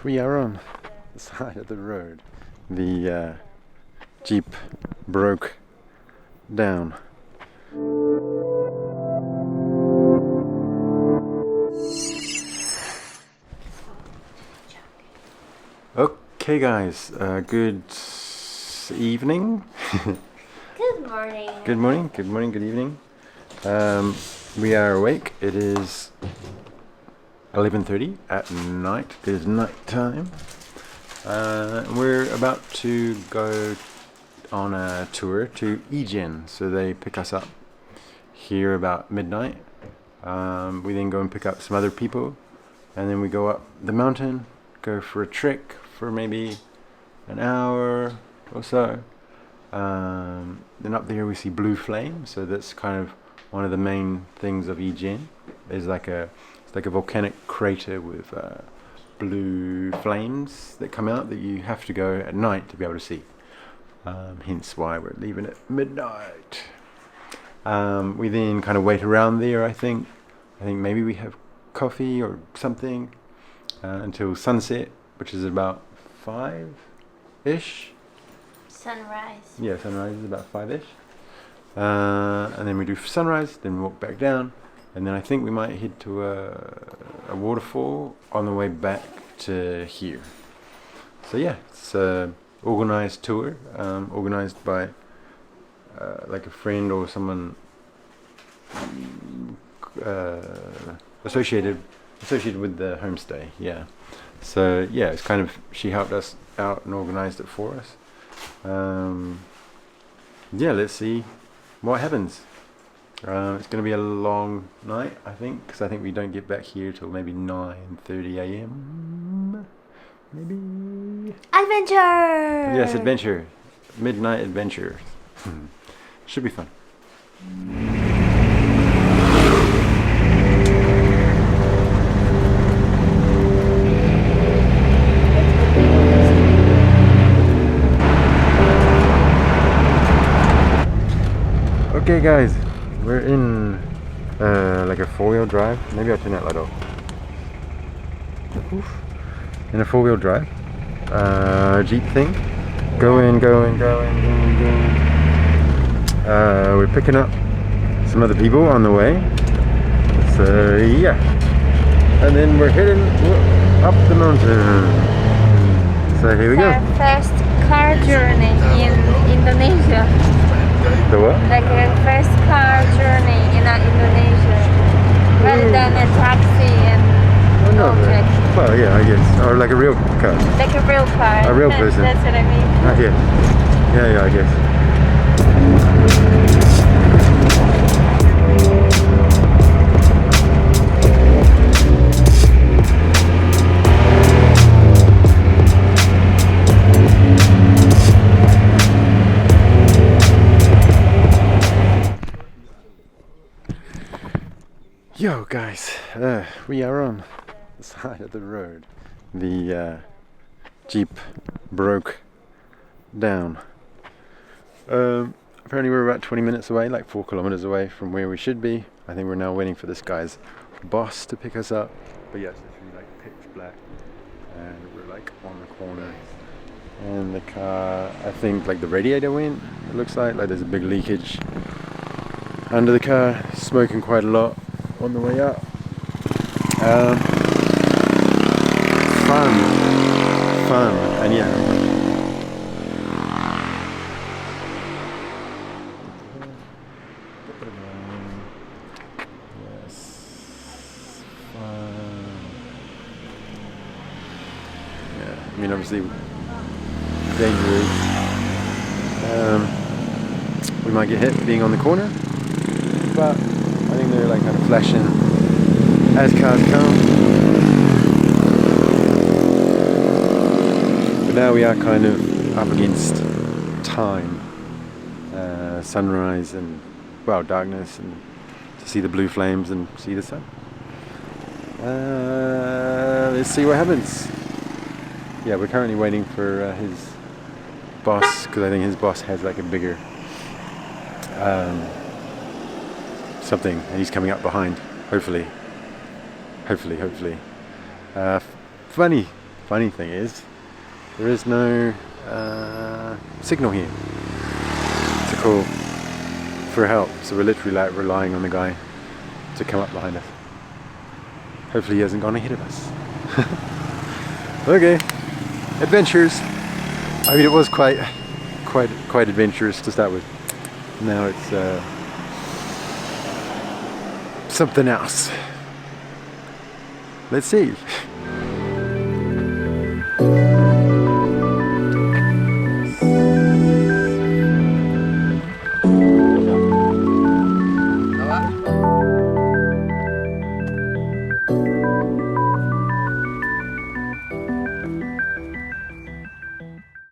We are on the side of the road. The Jeep broke down. Okay guys, good evening. Good morning. Good morning, good morning, good evening. We are awake. It is 11:30 at night. It is night time. We're about to go on a tour to Ijen. So they pick us up here about midnight. We then go and pick up some other people, and then we go up the mountain, go for a trek for maybe an hour or so. Then up there we see blue flame, so that's kind of one of the main things of Ijen. It's like a volcanic crater with blue flames that come out that you have to go at night to be able to see. Hence why we're leaving at midnight. We then kind of wait around there. I think maybe we have coffee or something until sunset, which is about 5-ish. Sunrise. Yeah, sunrise is about 5-ish. And then we do sunrise, then we walk back down, and then I think we might head to a waterfall on the way back to here. So yeah, it's a organized tour, organized by like a friend or someone associated with the homestay. Yeah. So yeah, it's kind of, she helped us out and organized it for us. Yeah, let's see what happens. It's going to be a long night, I think, because I think we don't get back here till maybe 9:30 a.m. Maybe. Adventure! Yes, adventure. Midnight adventure. Should be fun. Okay guys, we're in like a 4-wheel drive. Maybe I'll turn that light off. Oof. In a 4-wheel drive Jeep thing. Going. We're picking up some other people on the way. So yeah. And then we're heading up the mountain. So here we go. Our first car journey in Indonesia. The what? Like a first car journey in Indonesia. Rather than a taxi and object. Well, yeah, I guess. Or like a real car. Like a real car. A real person. That's what I mean. Yeah, I guess. Yo guys, we are on the side of the road. The Jeep broke down. Apparently we're about 20 minutes away, like 4 kilometers away from where we should be. I think we're now waiting for this guy's boss to pick us up. But yes, it's really like pitch black, and we're like on the corner. And the car, I think like the radiator went, it looks like there's a big leakage under the car, smoking quite a lot on the way up. Fun, and yeah. Yes, fun. Yeah, I mean obviously dangerous. We might get hit being on the corner, but I think they're like kind of flashing as cars come. But now we are kind of up against time, sunrise and darkness, and to see the blue flames and see the sun. Let's see what happens. Yeah, we're currently waiting for his boss, because I think his boss has like a bigger something, and he's coming up behind. Hopefully. Funny funny thing is, there is no signal here to call for help, so we're literally like relying on the guy to come up behind us. Hopefully he hasn't gone ahead of us. Okay, adventures. I mean, it was quite adventurous to start with. Now it's something else. Let's see.